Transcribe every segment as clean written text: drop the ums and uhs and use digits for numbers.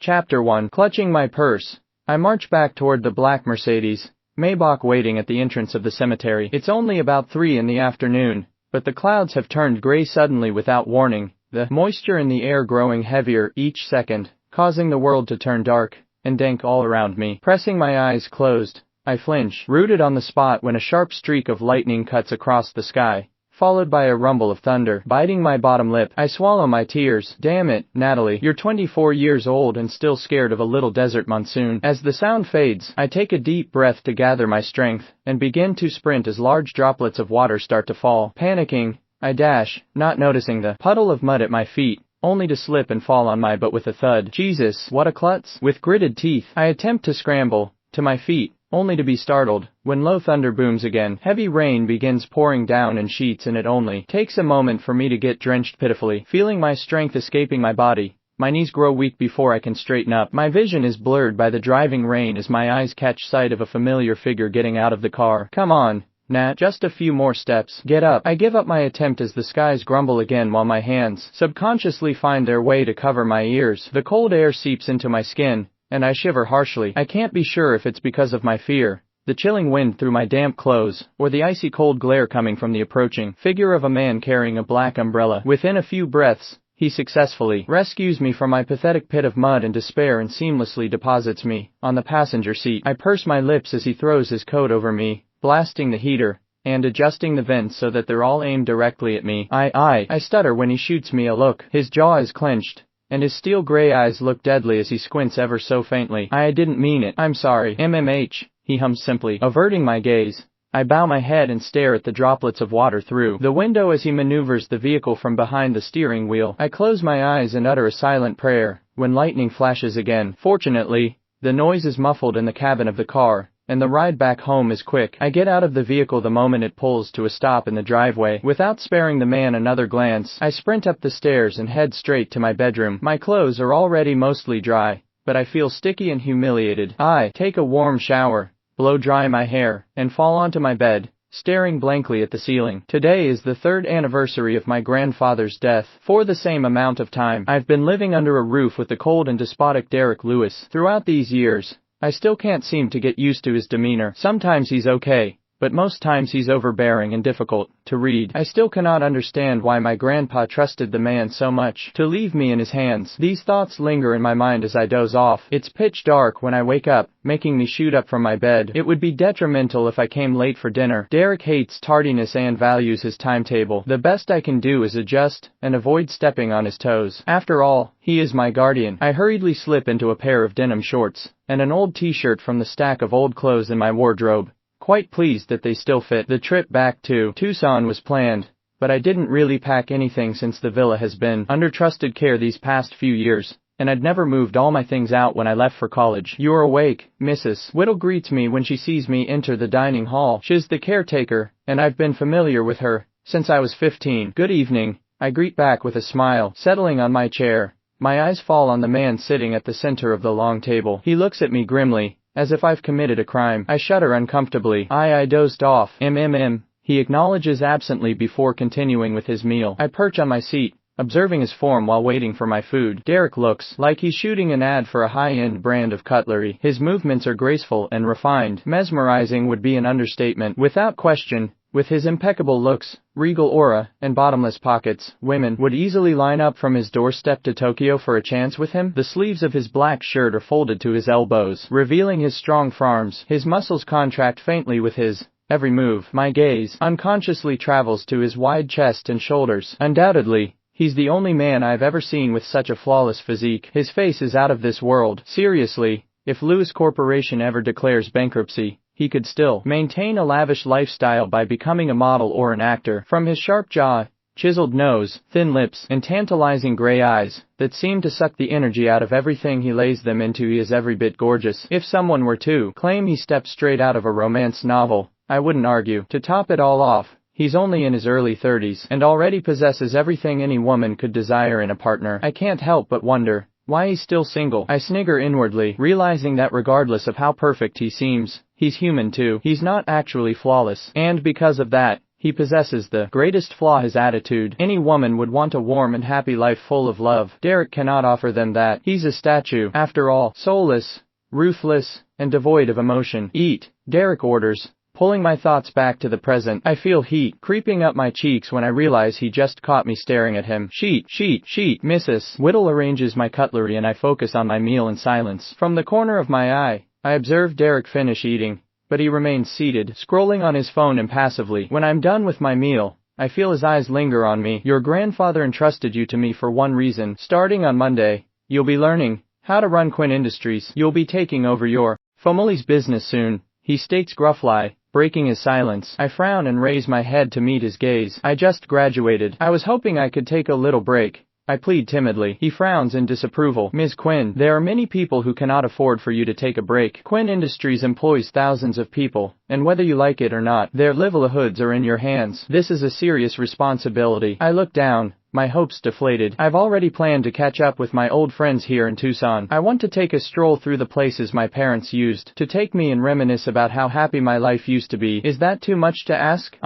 Chapter 1. Clutching my purse, I march back toward the black Mercedes Maybach waiting at the entrance of the cemetery. It's only about 3 in the afternoon, but the clouds have turned gray suddenly without warning, the moisture in the air growing heavier each second, causing the world to turn dark and dank all around me. Pressing my eyes closed, I flinch, rooted on the spot when a sharp streak of lightning cuts across the sky, followed by a rumble of thunder. Biting my bottom lip, I swallow my tears. Damn it, Natalie, you're 24 years old and still scared of a little desert monsoon. As the sound fades, I take a deep breath to gather my strength, and begin to sprint as large droplets of water start to fall. Panicking, I dash, not noticing the puddle of mud at my feet, only to slip and fall on my butt with a thud. Jesus, what a klutz! With gritted teeth, I attempt to scramble to my feet, only to be startled when low thunder booms again. Heavy rain begins pouring down in sheets, and it only takes a moment for me to get drenched pitifully. Feeling my strength escaping my body, my knees grow weak before I can straighten up. My vision is blurred by the driving rain as my eyes catch sight of a familiar figure getting out of the car. Come on, Nat, just a few more steps. Get up. I give up my attempt as the skies grumble again while my hands subconsciously find their way to cover my ears. The cold air seeps into my skin, and I shiver harshly. I can't be sure if it's because of my fear, the chilling wind through my damp clothes, or the icy cold glare coming from the approaching figure of a man carrying a black umbrella. Within a few breaths, he successfully rescues me from my pathetic pit of mud and despair and seamlessly deposits me on the passenger seat. I purse my lips as he throws his coat over me, blasting the heater and adjusting the vents so that they're all aimed directly at me. I stutter when he shoots me a look. His jaw is clenched, and his steel gray eyes look deadly as he squints ever so faintly. I didn't mean it. I'm sorry. MMH, he hums simply. Averting my gaze, I bow my head and stare at the droplets of water through the window as he maneuvers the vehicle from behind the steering wheel. I close my eyes and utter a silent prayer when lightning flashes again. Fortunately, the noise is muffled in the cabin of the car, and the ride back home is quick. I get out of the vehicle the moment it pulls to a stop in the driveway. Without sparing the man another glance, I sprint up the stairs and head straight to my bedroom. My clothes are already mostly dry, but I feel sticky and humiliated. I take a warm shower, blow dry my hair, and fall onto my bed, staring blankly at the ceiling. Today is the 3rd anniversary of my grandfather's death. For the same amount of time, I've been living under a roof with the cold and despotic Derek Lewis. Throughout these years, I still can't seem to get used to his demeanor. Sometimes he's okay, but most times he's overbearing and difficult to read. I still cannot understand why my grandpa trusted the man so much to leave me in his hands. These thoughts linger in my mind as I doze off. It's pitch dark when I wake up, making me shoot up from my bed. It would be detrimental if I came late for dinner. Derek hates tardiness and values his timetable. The best I can do is adjust and avoid stepping on his toes. After all, he is my guardian. I hurriedly slip into a pair of denim shorts and an old t-shirt from the stack of old clothes in my wardrobe, quite pleased that they still fit. The trip back to Tucson was planned, but I didn't really pack anything since the villa has been under trusted care these past few years, and I'd never moved all my things out when I left for college. "You're awake." Mrs. Whittle greets me when she sees me enter the dining hall. She's the caretaker, and I've been familiar with her since I was 15. "Good evening," I greet back with a smile. Settling on my chair, my eyes fall on the man sitting at the center of the long table. He looks at me grimly, as if I've committed a crime. I shudder uncomfortably. I dozed off. He acknowledges absently before continuing with his meal. I perch on my seat, observing his form while waiting for my food. Derek looks like he's shooting an ad for a high-end brand of cutlery. His movements are graceful and refined. Mesmerizing would be an understatement. Without question, with his impeccable looks, regal aura, and bottomless pockets, women would easily line up from his doorstep to Tokyo for a chance with him. The sleeves of his black shirt are folded to his elbows, revealing his strong forearms. His muscles contract faintly with his every move. My gaze unconsciously travels to his wide chest and shoulders. Undoubtedly, he's the only man I've ever seen with such a flawless physique. His face is out of this world. Seriously, if Lewis Corporation ever declares bankruptcy, he could still maintain a lavish lifestyle by becoming a model or an actor. From his sharp jaw, chiseled nose, thin lips, and tantalizing gray eyes that seem to suck the energy out of everything he lays them into, he is every bit gorgeous. If someone were to claim he stepped straight out of a romance novel, I wouldn't argue. To top it all off, he's only in his early 30s and already possesses everything any woman could desire in a partner. I can't help but wonder why he's still single. I snigger inwardly, realizing that regardless of how perfect he seems, he's human too. He's not actually flawless, and because of that, He possesses the greatest flaw, his attitude. Any woman would want a warm and happy life full of love. Derek cannot offer them that. He's a statue, after all, soulless, ruthless, and devoid of emotion. Eat, Derek orders. Pulling my thoughts back to the present, I feel heat creeping up my cheeks when I realize he just caught me staring at him. Sheet, Mrs. Whittle arranges my cutlery and I focus on my meal in silence. From the corner of my eye, I observe Derek finish eating, but he remains seated, scrolling on his phone impassively. When I'm done with my meal, I feel his eyes linger on me. Your grandfather entrusted you to me for one reason. Starting on Monday, you'll be learning how to run Quinn Industries. You'll be taking over your family's business soon, he states gruffly, breaking his silence. I frown and raise my head to meet his gaze. I just graduated. I was hoping I could take a little break, I plead timidly. He frowns in disapproval. Ms. Quinn, there are many people who cannot afford for you to take a break. Quinn Industries employs thousands of people, and whether you like it or not, their livelihoods are in your hands. This is a serious responsibility. I look down, my hopes deflated. I've already planned to catch up with my old friends here in Tucson. I want to take a stroll through the places my parents used to take me and reminisce about how happy my life used to be. Is that too much to ask?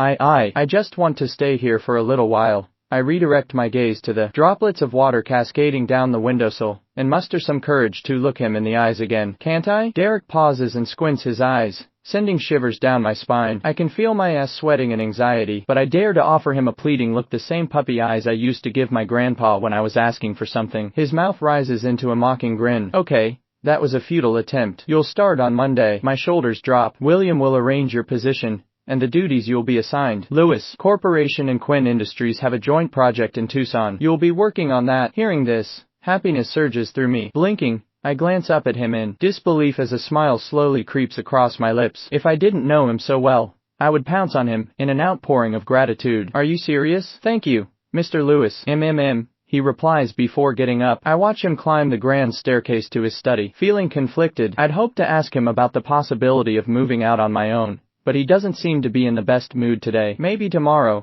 I just want to stay here for a little while. I redirect my gaze to the droplets of water cascading down the windowsill, and muster some courage to look him in the eyes again. Can't I? Derek pauses and squints his eyes, sending shivers down my spine. I can feel my ass sweating in anxiety, but I dare to offer him a pleading look, the same puppy eyes I used to give my grandpa when I was asking for something. His mouth rises into a mocking grin. Okay, that was a futile attempt. You'll start on Monday. My shoulders drop. William will arrange your position and the duties you'll be assigned. Lewis Corporation and Quinn Industries have a joint project in Tucson. You'll be working on that. Hearing this, happiness surges through me. Blinking, I glance up at him in disbelief as a smile slowly creeps across my lips. If I didn't know him so well, I would pounce on him in an outpouring of gratitude. Are you serious? Thank you, Mr. Lewis. He replies before getting up. I watch him climb the grand staircase to his study. Feeling conflicted, I'd hoped to ask him about the possibility of moving out on my own, but he doesn't seem to be in the best mood today. Maybe tomorrow,